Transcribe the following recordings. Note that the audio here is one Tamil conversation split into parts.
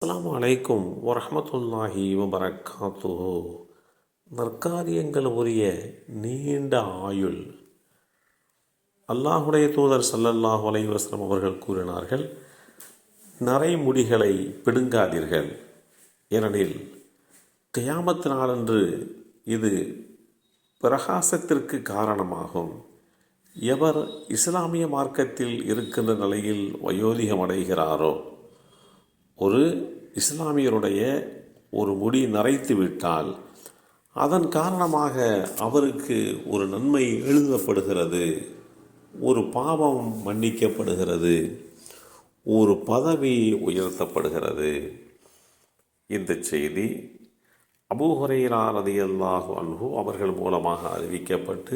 அஸ்ஸலாமு அலைக்கும் வரஹ்மத்துல்லாஹி வபரகாத்துஹு. நற்காரியங்கள் உரிய நீண்ட ஆயுள். அல்லாஹுடைய தூதர் ஸல்லல்லாஹு அலைஹி வஸல்லம் அவர்கள் கூறினார்கள், நரைமுடிகளை பிடுங்காதீர்கள், ஏனெனில் கியாமத் நாளன்று இது பிரகாசத்திற்கு காரணமாகும். எவர் இஸ்லாமிய மார்க்கத்தில் இருக்கின்ற நிலையில் வயோதிகமடைகிறாரோ, ஒரு இஸ்லாமியருடைய ஒரு முடி நரைத்து விட்டால் அதன் காரணமாக அவருக்கு ஒரு நன்மை எழுதப்படுகிறது, ஒரு பாவம் மன்னிக்கப்படுகிறது, ஒரு பதவி உயர்த்தப்படுகிறது. இந்த செய்தி அபூ ஹுரைரா ரலியல்லாஹு அன்ஹு அவர்கள் மூலமாக அறிவிக்கப்பட்டு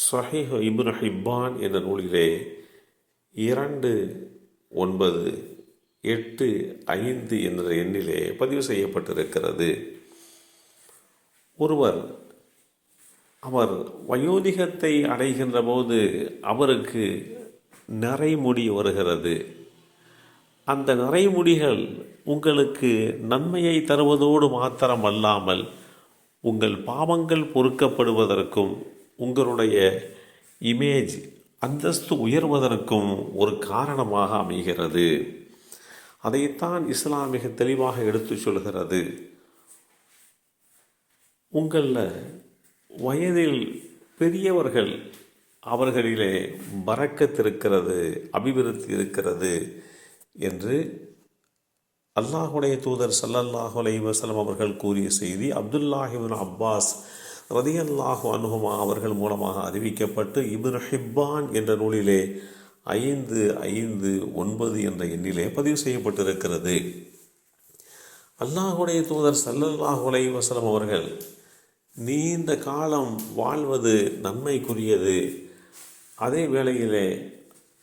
ஸஹீஹ் இப்னு ஹிப்பான் என்ற நூலிலே 2985 என்ற எண்ணிலே பதிவு செய்யப்பட்டிருக்கிறது. அவர் வயோதிகத்தை அடைகின்ற போது அவருக்கு நரைமுடி வருகிறது. அந்த நரைமுடிகள் உங்களுக்கு நன்மையை தருவதோடு மாத்திரமல்லாமல் உங்கள் பாவங்கள் பொறுக்கப்படுவதற்கும் உங்களுடைய இமேஜ் அந்தஸ்து உயர்வதற்கும் ஒரு காரணமாக அமைகிறது. அதைத்தான் இஸ்லாம் மிக தெளிவாக எடுத்து சொல்கிறது. உங்களில் வயதில் பெரியவர்கள், அவர்களிலே பரக்கத் இருக்கிறது, அபிவிருத்தி இருக்கிறது என்று அல்லாஹுடைய தூதர் ஸல்லல்லாஹு அலைஹி வஸல்லம் அவர்கள் கூறிய செய்தி அப்துல்லாஹ் இப்னு அப்பாஸ் ரலியல்லாஹு அன்ஹுமா அவர்கள் மூலமாக அறிவிக்கப்பட்டு இப்னு ஹிப்பான் என்ற நூலிலே 559 என்ற எண்ணிலே பதிவு செய்யப்பட்டிருக்கிறது. அல்லாஹுடைய தூதர் ஸல்லல்லாஹு அலைஹி வஸல்லம் அவர்கள் நீண்ட காலம் வாழ்வது நன்மைக்குரியது, அதே வேளையிலே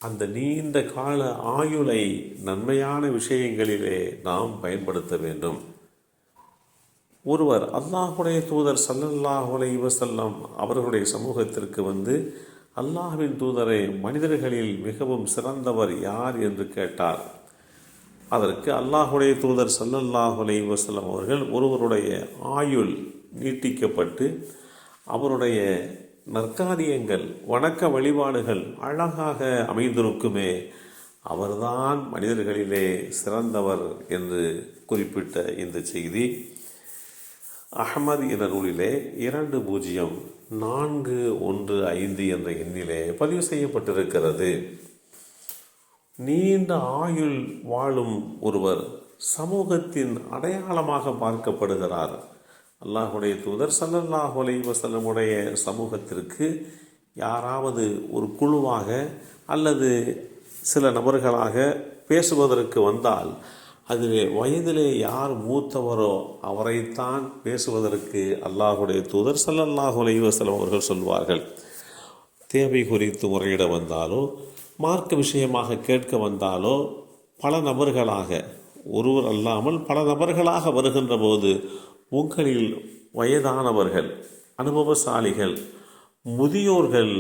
அந்த நீண்ட கால ஆயுளை நன்மையான விஷயங்களிலே நாம் பயன்படுத்த வேண்டும். ஒருவர் அல்லாஹுடைய தூதர் ஸல்லல்லாஹு அலைஹி வஸல்லம் அவர்களுடைய சமூகத்திற்கு வந்து, அல்லாஹ்வின் தூதரை, மனிதர்களில் மிகவும் சிறந்தவர் யார் என்று கேட்டார். அதற்கு அல்லாஹுடைய தூதர் ஸல்லல்லாஹு அலைஹி வஸல்லம் அவர்கள், ஒருவருடைய ஆயுள் நீட்டிக்கப்பட்டு அவருடைய நற்காரியங்கள் வணக்க வழிபாடுகள் அழகாக அமைந்திருக்குமே, அவர்தான் மனிதர்களிலே சிறந்தவர் என்று குறிப்பிட்ட இந்த செய்தி அஹ்மத் என்ற நூலிலே 20415 என்ற எண்ணிலே பதிவு செய்யப்பட்டிருக்கிறது. நீண்ட ஆயுள் வாழும் ஒருவர் சமூகத்தின் அடையாளமாக பார்க்கப்படுகிறார். அல்லாஹுடைய தூதர் ஸல்லல்லாஹு அலைஹி வஸல்லமுடைய சமூகத்திற்கு யாராவது ஒரு குழுவாக அல்லது சில நபர்களாக பேசுவதற்கு வந்தால், அதிலே வயதிலே யார் மூத்தவரோ அவரைத்தான் பேசுவதற்கு அல்லாஹுடைய தூதர் ஸல்லல்லாஹு அலைஹி வஸல்லம் அவர்கள் சொல்வார்கள். தேவை குறித்து முறையிட வந்தாலோ, மார்க்க விஷயமாக கேட்க வந்தாலோ, பல நபர்களாக, ஒருவர் அல்லாமல் பல நபர்களாக வருகின்ற போது, உங்களில் வயதானவர்கள், அனுபவசாலிகள், முதியோர்கள்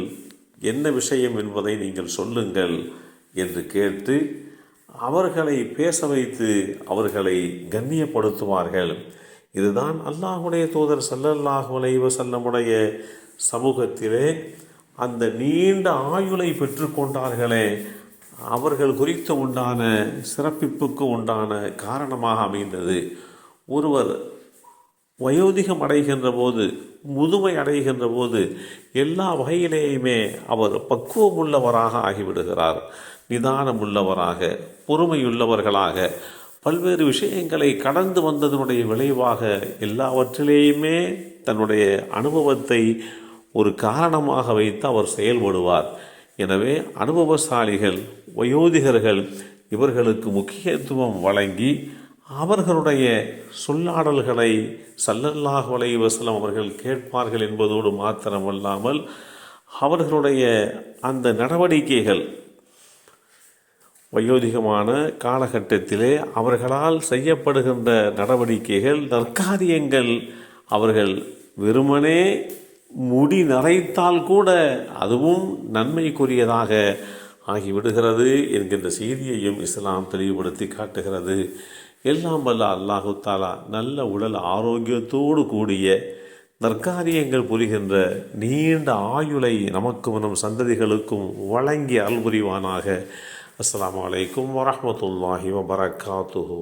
என்ன விஷயம் என்பதை நீங்கள் சொல்லுங்கள் என்று கேட்டு அவர்களை பேச வைத்து அவர்களை கண்ணியப்படுத்துவார்கள். இதுதான் அல்லாஹுடைய தூதர் ஸல்லல்லாஹு அலைஹி வஸல்லமுடைய சமூகத்திலே அந்த நீண்ட ஆயுளை பெற்றுக்கொண்டார்களே, அவர்கள் குறித்து உண்டான சிறப்பிப்புக்கு உண்டான காரணமாக அமைந்தது. ஒருவர் வயோதிகம் அடைகின்ற போது, முதுமை அடைகின்ற போது எல்லா வகையிலேயுமே அவர் பக்குவமுள்ளவராக ஆகிவிடுகிறார். நிதானமுள்ளவராக, பொறுமையுள்ளவர்களாக, பல்வேறு விஷயங்களை கடந்து வந்ததனுடைய விளைவாக எல்லாவற்றிலேயுமே தன்னுடைய அனுபவத்தை ஒரு காரணமாக வைத்து அவர் செயல்படுவார். எனவே அனுபவசாலிகள், வயோதிகர்கள், இவர்களுக்கு முக்கியத்துவம் வழங்கி அவர்களுடைய சொல்லாடல்களை ஸல்லல்லாஹு அலைஹி வஸல்லம் அவர்கள் கேட்பார்கள் என்பதோடு மாத்திரமல்லாமல் அவர்களுடைய அந்த நடவடிக்கைகள் வயோதிகமான காலகட்டத்திலே அவர்களால் செய்யப்படுகின்ற நடவடிக்கைகள், நற்காரியங்கள், அவர்கள் வெறுமனே முடி நரைத்தால் கூட அதுவும் நன்மைக்குரியதாக ஆகிவிடுகிறது என்கின்ற செய்தியையும் இஸ்லாம் தெளிவுபடுத்தி காட்டுகிறது. எல்லாம் வல்ல அல்லாஹு தாலா நல்ல உடல் ஆரோக்கியத்தோடு கூடிய நற்காரியங்கள் புரிகின்ற நீண்ட ஆயுளை நமக்கும் நம் சந்ததிகளுக்கும் வழங்கி அருள் புரிவானாக. அஸ்ஸலாமு அலைக்கும் வரஹ்மத்துல்லாஹி வபரகாத்துஹு.